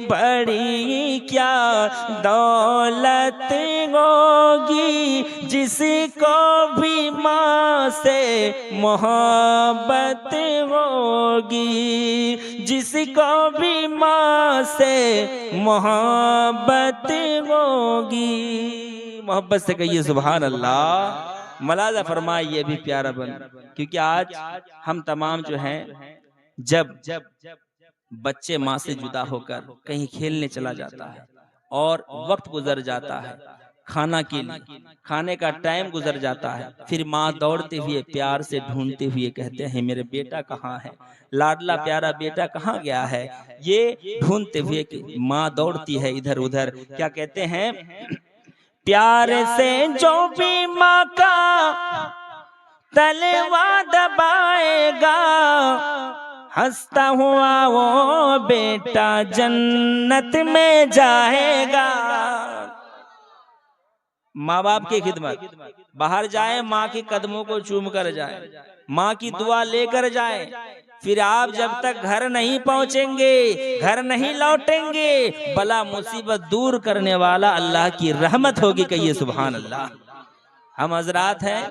बड़ी क्या दौलत होगी जिसको भी माँ से मोहब्बत होगी, जिसको भी माँ से मोहब्बत होगी। मोहब्बत से कहिए सुभान अल्लाह। मलाजा फरमाए ये भी प्यारा बन, क्योंकि आज हम तमाम जो हैं जब बच्चे माँ से जुदा होकर कहीं खेलने चला जाता है और वक्त गुजर जाता है, खाना के लिए खाने का टाइम गुजर जाता है, फिर माँ दौड़ते हुए प्यार से ढूंढते हुए कहते हैं मेरे बेटा कहाँ है, लाडला प्यारा बेटा कहाँ गया है। ये ढूंढते हुए माँ दौड़ती है इधर उधर, क्या कहते हैं, प्यार से जो भी माँ का तलवा दबाएगा, हंसता हुआ वो बेटा जन्नत में जाएगा। माँ बाप की खिदमत, बाहर जाए माँ के कदमों को चूम कर जाए, माँ की दुआ लेकर जाए, फिर आप जब तक घर नहीं पहुंचेंगे, घर नहीं लौटेंगे, बला मुसीबत दूर करने वाला अल्लाह की रहमत होगी। कहिए सुभान अल्लाह। हम हजरात हैं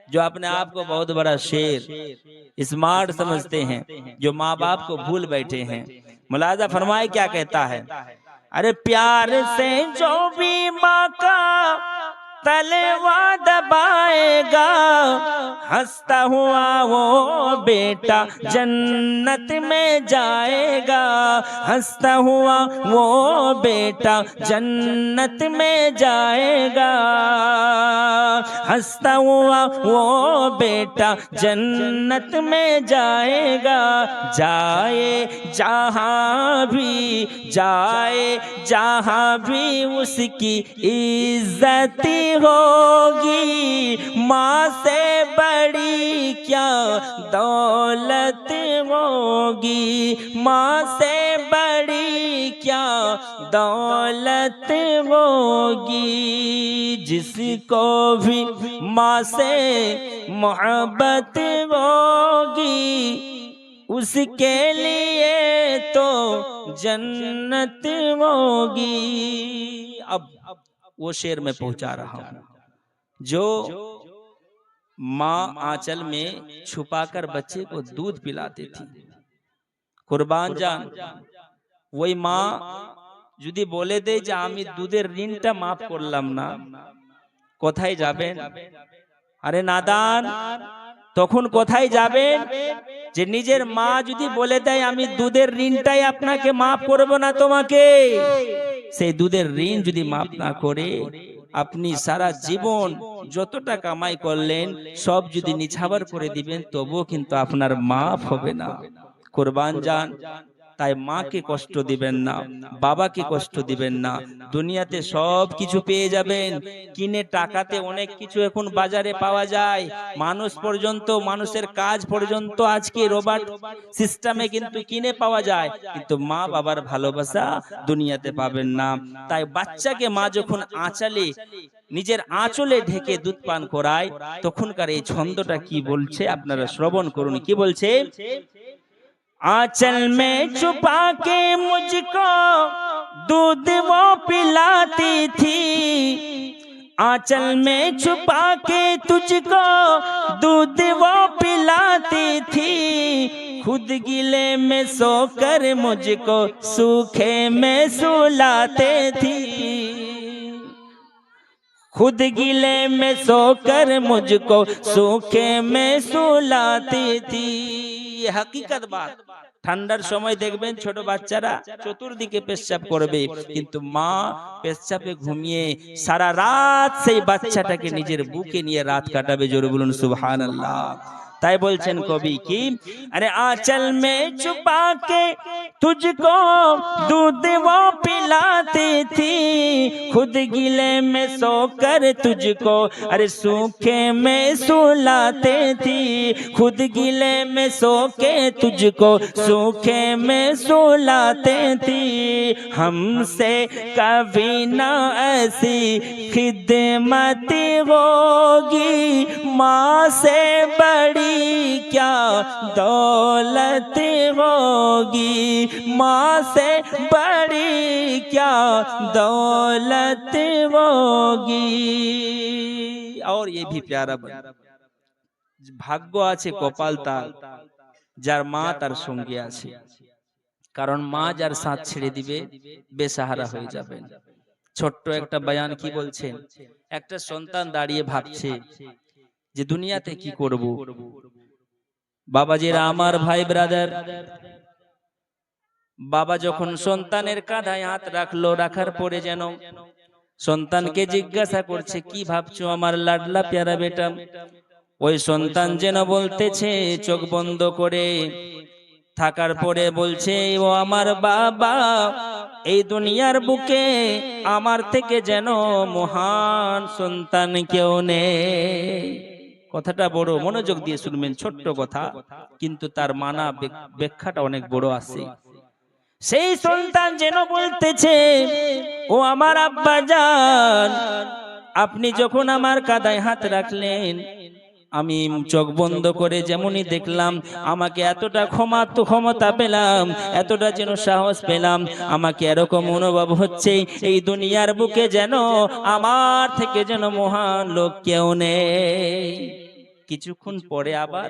जो अपने आप को बहुत बड़ा शेर स्मार्ट समझते हैं, जो माँ बाप को भूल बैठे हैं। मुलाजा फरमाए क्या कहता है, अरे प्यार से जो भी माँ का तलवा दबाएगा, हंसता हुआ वो बेटा जन्नत में जाएगा, हंसता हुआ वो बेटा जन्नत में जाएगा, हंसता हुआ वो बेटा जन्नत में जाएगा। जाए जहाँ भी, जाए जहाँ भी उसकी इज्जत होगी, माँ से बड़ी क्या दौलत होगी, माँ से बड़ी क्या दौलत होगी। जिसको भी माँ से मोहब्बत होगी, उसके लिए तो जन्नत होगी। अब वो शेर में पहुंचा रहा हूं, जो माँ आंचल में छुपाकर बच्चे को दूध पिलाती थी। कुर्बान जान, वही माँ যদি বলে দেয় যে আমি দুধের ঋণটা মাফ করলাম না, কোথায় যাবেন? আরে নাদান, তখন কোথায় যাবেন? যে নিজের মা যদি বলে দেয় আমি দুধের ঋণটাই আপনাকে মাফ করব না তোমাকে, সেই দুধের ঋণ যদি মাফ না করে আপনি সারা জীবন যতটা কামাই করলেন সব যদি নিছাবার করে দিবেন, তবুও কিন্তু আপনার মাফ হবে না। কুরবান জান, তাই মাকে কষ্ট দিবেন না, বাবাকে কষ্ট দিবেন না। দুনিয়াতে সব কিছু পেয়ে যাবেন, কিনে টাকাতে অনেক কিছু এখন বাজারে পাওয়া যায়, মানুষ পর্যন্ত, মানুষের কাজ পর্যন্ত আজকে রোবট সিস্টেমে কিন্তু কিনে পাওয়া যায়, কিন্তু মা বাবার ভালোবাসা দুনিয়াতে পাবেন না। তাই বাচ্চাকে মা যখন আঁচলে, নিজের আঁচলে ঢেকে দুধ পান করায়, তখনকার এই ছন্দটা কি বলছে আপনারা শ্রবণ করুন। কি বলছে, आंचल में छुपा के मुझको दूध वो पिलाती थी, आंचल में छुपा के तुझको दूध वो पिलाती थी, खुद गिले में सोकर मुझको सूखे में सुलाते थी, खुद गिले में सोकर मुझको सूखे में सुलाती थी। ये हकीकत बात। ঠান্ডার সময় দেখবেন ছোট বাচ্চারা চতুর্দিকে পেশাব করবে, কিন্তু মা পেশাবে ঘুমিয়ে সারা রাত সেই বাচ্চাটাকে নিজের বুকে নিয়ে রাত কাটাবে। জোরে বলুন সুবহানাল্লাহ। তাই বলছেন কবি কি, अरे आंचल में छुपा के तुझको दूध वो पिलाती थी, खुद गिले में सोकर तुझको अरे सूखे में सुलाते थी, खुद गिले में सो के तुझको सूखे में सुलाते थी, हमसे कभी ना ऐसी खिदमत होगी, माँ से बड़ी क्या दौलत होगी, माँ से बड़ी क्या दौलत होगी। और ये भी प्यारा ভাগ্য আছে, কপাল তার, যার মা তার সঙ্গে আছে। কারণ মা যার সাথ ছেড়ে দিবে বেসাহারা হয়ে যাবেন। ছোট্ট একটা বয়ান কি বলছেন, একটা সন্তান দাঁড়িয়ে ভাবছে যে দুনিয়াতে কি করব। বাবাজিরা আমার, ভাই ব্রাদার, বাবা যখন সন্তানের কাঁধে হাত রাখলো, রাখার পরে যেন সন্তানকে জিজ্ঞাসা করছে কি ভাবছো আমার লাডলা প্যারা বেটা। ওই সন্তান যেন বলতেছে চোখ বন্ধ করে থাকার পরে বলছে, ও আমার বাবা, এই দুনিয়ার বুকে আমার থেকে যেন মহান সন্তান কেউ নেই। কথাটা বড়, মনোযোগ দিয়ে শুনবেন, ছোট্ট কথা কিন্তু তার মানা ব্যাখ্যাটা অনেক বড় আছে। সেই সন্তান যেন বলতেছে, ও আমার আব্বা জান, আপনি যখন আমার কাঁধে হাত রাখলেন, আমি চোখ বন্ধ করে যেমনই দেখলাম, আমাকে এতটা ক্ষমতা পেলাম, এতটা যেন সাহস পেলাম, আমাকে এরকম অনুভব হচ্ছে এই দুনিয়ার বুকে যেন আমার থেকে যেন মহান লোক কেউ নেই। কিছুক্ষণ পরে আবার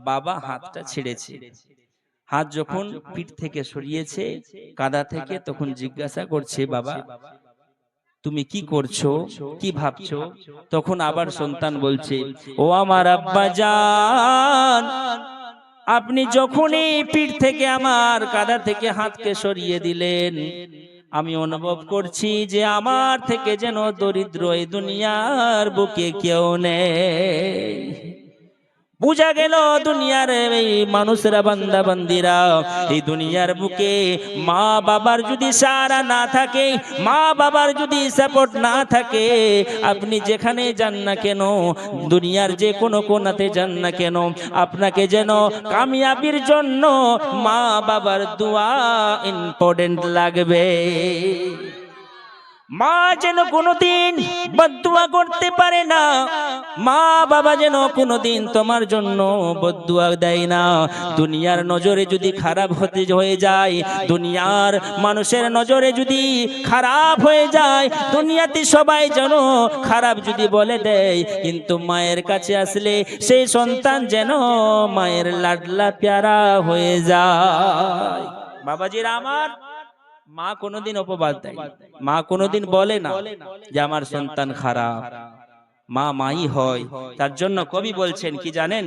বাবা হাতটা ছেড়েছে। হাত যখন পিঠ থেকে সরিয়েছে কাঁধা থেকে, তখন জিজ্ঞাসা করছে, বাবা তুমি কি করছো, কি ভাবছো? তখন আবার সন্তান বলছে, ও আমার আব্বা জান, আপনি যখনই পিঠ থেকে আমার কাঁধা থেকে হাতকে সরিয়ে দিলেন, আমি অনুভব করছি যে আমার থেকে যেন দরিদ্র এই দুনিয়ার বুকে কেউ নেই। বুঝা গেল দুনিয়ার এই মানুষরা, বান্দা বান্দিরা, এই দুনিয়ার বুকে মা বাবার যদি সাহারা না থাকে, মা বাবার যদি সাপোর্ট না থাকে, আপনি যেখানে যান না কেন, দুনিয়ার যে কোনো কোণাতে যান না কেন, আপনাকে যেন কামিয়াবির জন্য মা বাবার দোয়া ইম্পর্টেন্ট লাগবে। মা যেন কোনোদিন বদদুয়া করতে পারে না, মা বাবা যেন কোনোদিন তোমার জন্য বদদুয়া দেয় না। দুনিয়ার নজরে যদি খারাপ হয়ে যায়, দুনিয়ার মানুষের নজরে যদি খারাপ হয়ে যায়, দুনিয়াতে সবাই যেন খারাপ যদি বলে দেয়, কিন্তু মায়ের কাছে আসলে সেই সন্তান যেন মায়ের লাডলা প্যারা হয়ে যায়। বাবাজিরা আমার, মা কোনোদিন অপবাদ দেয়, মা কোনোদিন বলে না যে আমার সন্তান খারাপ। মা মাই হয়। তার জন্য কবি বলছেন কি জানেন,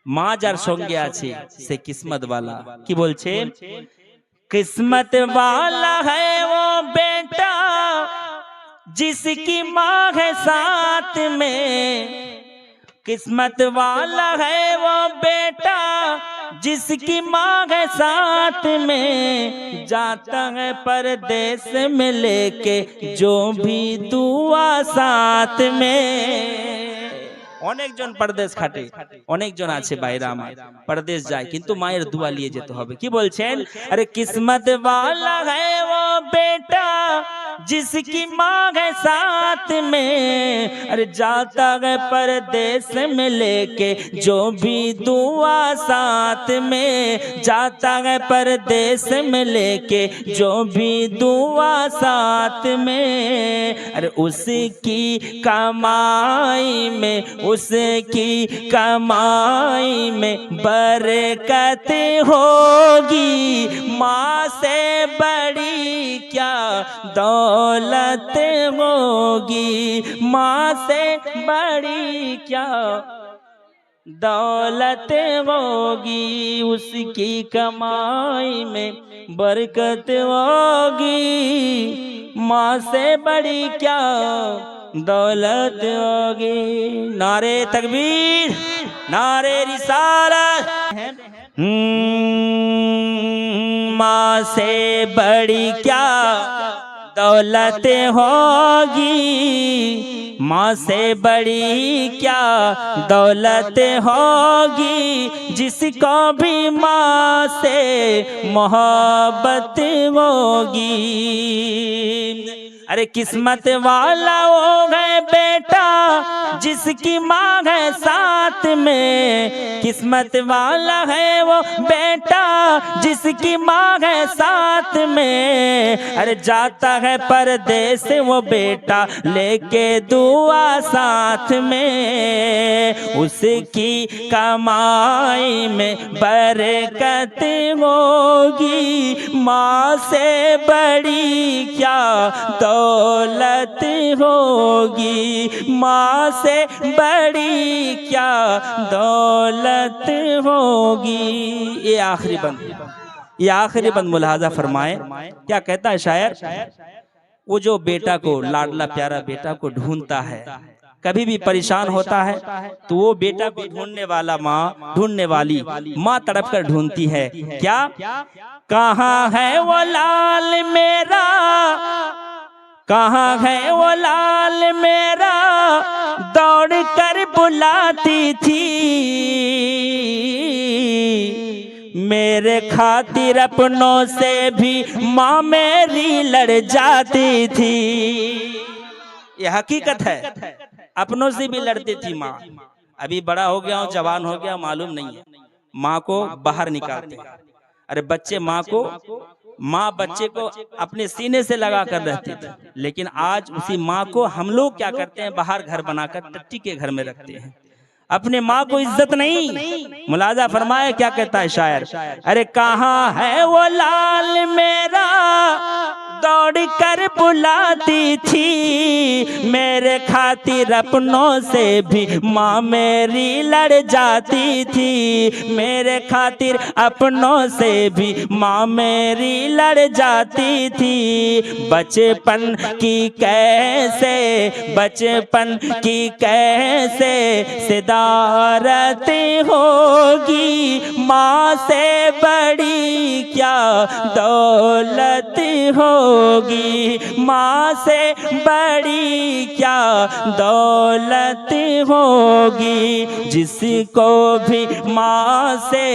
মা যার সঙ্গে আছে সে কিসমত वाला। কি বলছেন, किस्मत वाला है वो बेटा जिसकी माँ है साथ में, किस्मत वाला है वो बेटा जिसकी माँ है साथ में, जाता है परदेस में लेके जो भी दुआ साथ में। অনেকজন পরদেশ খাটে, অনেকজন আছে বাইরে আমার পরদেশ যায়, কিন্তু মায়ের দোয়া নিয়ে যেতে হবে। কি বলছেন, আরে কিসমত वाला है वो बेटा जिसकी माँ है साथ में, अरे जाता है परदेश में लेके जो भी दुआ साथ में, जाता है परदेश में लेके जो भी दुआ साथ में, अरे उसकी कमाई में, उसकी कमाई में बरकत होगी, माँ से बड़ी क्या दौलत होगी, माँ से बड़ी क्या दौलत होगी, उसकी कमाई में बरकत होगी, माँ से बड़ी क्या दौलत होगी। नारे तकबीर, नारे रिसालत। माँ से बड़ी क्या दौलत होगी, माँ से बड़ी क्या दौलत होगी, जिसको भी माँ से मोहब्बत होगी। अरे किस्मत वाला हो गए बेटा जिसकी माँ है साथ में, किस्मत वाला है वो बेटा जिसकी माँ है साथ में। अरे जाता है परदेस वो बेटा लेके दुआ साथ में, उसकी कमाई में बरकत होगी, माँ से बड़ी क्या दौलत होगी, माँ से बड़ी क्या दौलत होगी। ये आखिरी बंद मुलाहाजा फरमाए, क्या कहता है शायर, वो जो बेटा को, लाडला प्यारा बेटा को ढूंढता है, कभी भी परेशान होता है तो वो बेटा को ढूंढने वाली माँ तड़प कर ढूंढती है। क्या कहाँ है वो लाल मेरा, कहाँ है वो लाल मेरा, दौड़ कर बुलाती थी, मेरे खातिर अपनों से भी माँ मेरी लड़ जाती थी। ये हकीकत है, अपनों से भी लड़ती थी माँ। अभी बड़ा हो गया हूँ, जवान हो गया, मालूम नहीं है, माँ को बाहर निकालते हैं। अरे बच्चे माँ बच्चे को अपने सीने से लगा कर रहती थी, लेकिन आज उसी माँ को हम लोग क्या करते हैं, बाहर घर बनाकर टट्टी के घर में रखते हैं, अपने माँ को इज्जत नहीं। मुलाजा फरमाए, क्या कहता है शायर, अरे कहाँ है वो लाल मेरा, दौड़ कर बुलाती थी, मेरे खातिर अपनों से भी माँ मेरी लड़ जाती थी, मेरे खातिर अपनों से भी माँ मेरी लड़ जाती थी। बचपन की कैसे सिदारत होगी, माँ से बड़ी क्या दौलत होगी, माँ से बड़ी क्या दौलत होगी, जिसको भी माँ से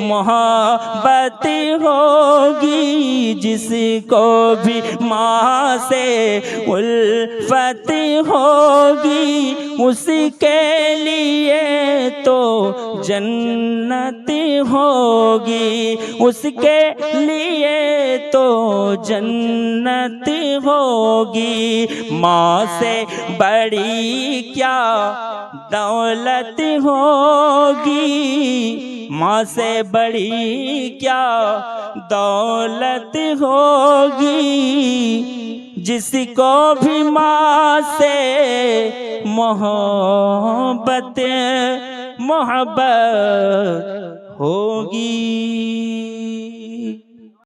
मोहब्बत होगी, जिसको भी माँ से उल्फत होगी, उसके लिए तो जन्नत होगी, उसके लिए तो जन्नत होगी। माँ से बड़ी क्या दौलत होगी, माँ से बड़ी क्या दौलत होगी, जिसको भी माँ से मोहब्बत होगी।